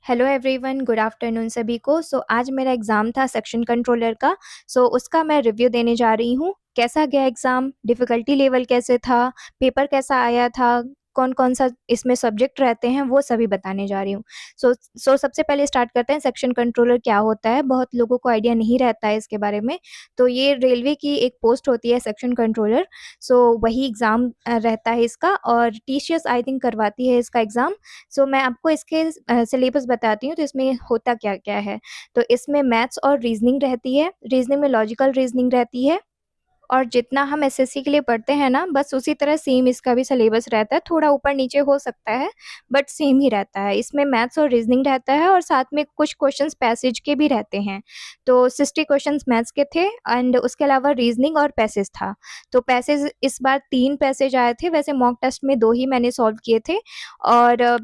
Hello everyone, good afternoon सभी को। आज मेरा एग्ज़ाम था सेक्शन कंट्रोलर का। उसका मैं रिव्यू देने जा रही हूँ। कैसा गया एग्ज़ाम, डिफ़िकल्टी लेवल कैसे था, पेपर कैसा आया था, कौन-कौन सा इसमें सब्जेक्ट रहते हैं, वो सभी बताने जा रही हूँ। सबसे पहले स्टार्ट करते हैं, सेक्शन कंट्रोलर क्या होता है? बहुत लोगों को आइडिया नहीं रहता है इसके बारे में। तो ये रेलवे की एक पोस्ट होती है सेक्शन कंट्रोलर। वही एग्ज़ाम रहता है इसका, और टीसीएस आई थिंक करवाती है इसका एग्ज़ाम। मैं आपको इसके सिलेबस बताती हूँ, तो इसमें होता क्या-क्या है। तो इसमें मैथ्स और रीज़निंग रहती है, रीज़निंग में लॉजिकल रीज़निंग रहती है, और जितना हम एसएससी के लिए पढ़ते हैं ना, बस उसी तरह सेम इसका भी सिलेबस रहता है, थोड़ा ऊपर-नीचे हो सकता है, बट सेम ही रहता है। इसमें मैथ्स और रीज़निंग रहता है, और साथ में कुछ क्वेश्चंस पैसेज के भी रहते हैं। तो 60 क्वेश्चंस मैथ्स के थे, एंड उसके अलावा रीज़निंग और पैसेज था। तो पैसेज इस बार 3 पैसेज आए थे, वैसे मॉक टेस्ट में 2 ही मैंने सॉल्व किए थे, और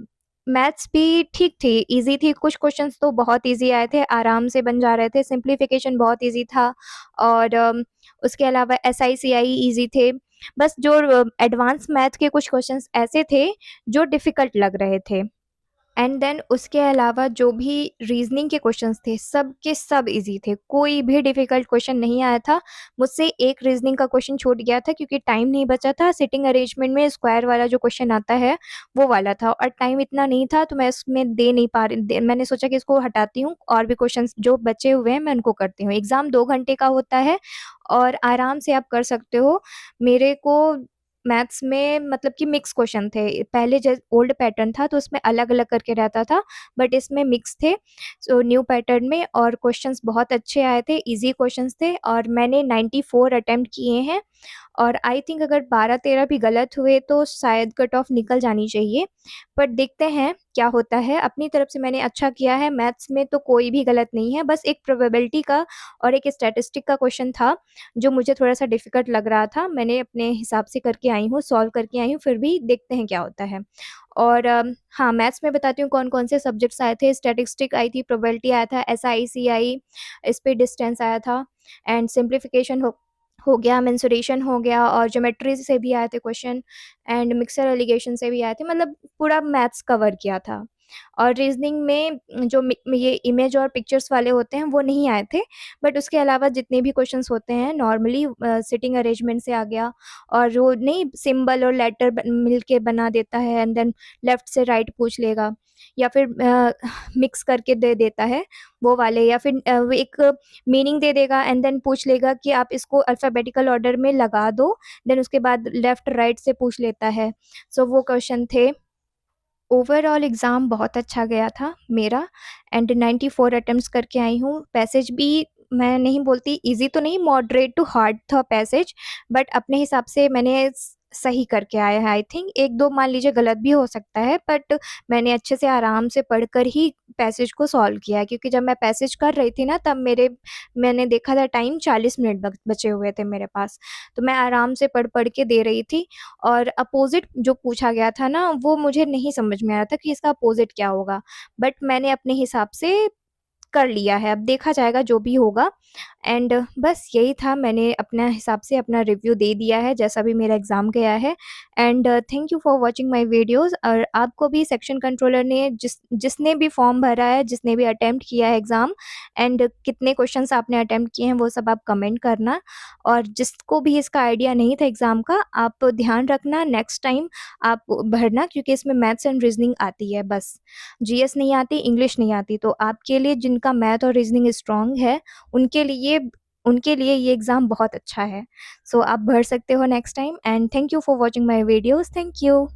मैथ्स भी ठीक थी, ईज़ी थी। कुछ क्वेश्चंस तो बहुत ईज़ी आए थे, आराम से बन जा रहे थे, सिम्प्लिफिकेशन बहुत ईज़ी था, और उसके अलावा एसआई-सीआई ईज़ी थे। बस जो एडवांस मैथ के कुछ क्वेश्चंस ऐसे थे, जो डिफ़िकल्ट लग रहे थे। एंड देन उसके अलावा जो भी रीज़निंग के क्वेश्चंस थे, सब के सब ईज़ी थे, कोई भी डिफ़िकल्ट क्वेश्चन नहीं आया था। मुझसे एक रीज़निंग का क्वेश्चन छूट गया था, क्योंकि टाइम नहीं बचा था। सिटिंग अरेंजमेंट में स्क्वायर वाला जो क्वेश्चन आता है, वो वाला था, और टाइम इतना नहीं था, तो मैं इसमें दे नहीं पा रही मैंने सोचा कि इसको हटाती हूँ, और भी क्वेश्चंस जो बचे हुए हैं, मैं उनको करती हूँ। एग्ज़ाम 2 घंटे का होता है, और आराम से आप कर सकते हो। मेरे को मैथ्स में मतलब कि मिक्स क्वेश्चन थे। पहले ओल्ड पैटर्न था, तो उसमें अलग-अलग करके रहता था, बट इसमें मिक्स थे। न्यू पैटर्न में, और क्वेश्चंस बहुत अच्छे आए थे, ईज़ी क्वेश्चंस थे, और मैंने 94 अटेम्प्ट किए हैं, और आई थिंक अगर 12-13 भी गलत हुए तो शायद कट ऑफ निकल जानी चाहिए। बट देखते हैं क्या होता है। अपनी तरफ से मैंने अच्छा किया है, मैथ्स में तो कोई भी गलत नहीं है, बस एक प्रोबेबिलिटी का और एक स्टैटिस्टिक का क्वेश्चन था, जो मुझे थोड़ा-सा डिफ़िकल्ट लग रहा था। मैंने अपने हिसाब से करके आई हूँ, सॉल्व करके आई हूँ, फिर भी देखते हैं क्या होता है। और हाँ, मैथ्स में बताती हूँ कौन-कौन से सब्जेक्ट्स आए थे। स्टैटिस्टिक आई थी, प्रोबेबिलिटी आया था, एसआई, सीआई, स्पीड डिस्टेंस आया था, एंड सिम्प्लिफिकेशन हो गया, मेंसुरेशन हो गया, और ज्योमेट्री से भी आए थे क्वेश्चन, एंड मिक्सर एलिगेशन से भी आए थे। मतलब पूरा मैथ्स कवर किया था। और रीज़निंग में जो ये इमेज और पिक्चर्स वाले होते हैं, वो नहीं आए थे, बट उसके अलावा जितने भी क्वेश्चंस होते हैं नॉर्मली सिटिंग अरेंजमेंट से आ गया, और जो नहीं सिंबल और लेटर मिल के बना देता है, एंड देन लेफ्ट से राइट पूछ लेगा, या फिर मिक्स करके दे देता है, वो वाले, या फिर वो एक मीनिंग दे देगा, एंड देन पूछ लेगा कि आप इसको अल्फ़ाबेटिकल ऑर्डर में लगा दो, देन उसके बाद लेफ्ट राइट से पूछ लेता है। वो क्वेश्चन थे। ओवरऑल एग्ज़ाम बहुत अच्छा गया था मेरा, एंड 94 अटेम्प्ट्स करके आई हूँ। पैसेज भी मैं नहीं बोलती ईज़ी तो नहीं, मॉडरेट टू हार्ड था पैसेज, बट अपने हिसाब से मैंने सही करके आया है। आई थिंक 1-2 मान लीजिए गलत भी हो सकता है, बट मैंने अच्छे से आराम से पढ़कर ही पैसेज को सॉल्व किया है, क्योंकि जब मैं पैसेज कर रही थी ना, तब मैंने देखा था टाइम 40 मिनट बचे हुए थे मेरे पास। तो मैं आराम से पढ़-पढ़ के दे रही थी, और अपोज़िट जो पूछा गया था ना, वो मुझे नहीं समझ में आ रहा था कि इसका अपोज़िट क्या होगा। बट मैंने अपने हिसाब से कर लिया है, अब देखा जाएगा जो भी होगा। एंड बस यही था, मैंने अपना हिसाब से अपना रिव्यू दे दिया है, जैसा भी मेरा एग्ज़ाम गया है। And thank you for watching my videos. और आपको भी सेक्शन कंट्रोलर ने जिसने भी फॉर्म भरा है, जिसने भी अटेम्प्ट किया है एग्ज़ाम, एंड कितने क्वेश्चन्स आपने अटेम्प्ट किए हैं, वो सब आप कमेंट करना। और जिसको भी इसका आइडिया नहीं था एग्ज़ाम का, आप ध्यान रखना नेक्स्ट टाइम आप भरना, क्योंकि इसमें मैथ्स एंड रीज़निंग आती है बस। जीएस नहीं आती, इंग्लिश नहीं आती। तो आपके लिए जिनका मैथ और रीज़निंग स्ट्रॉन्ग है, उनके लिए ये एग्ज़ाम बहुत अच्छा है। आप भर सकते हो next time, and thank you for watching my videos. Thank you.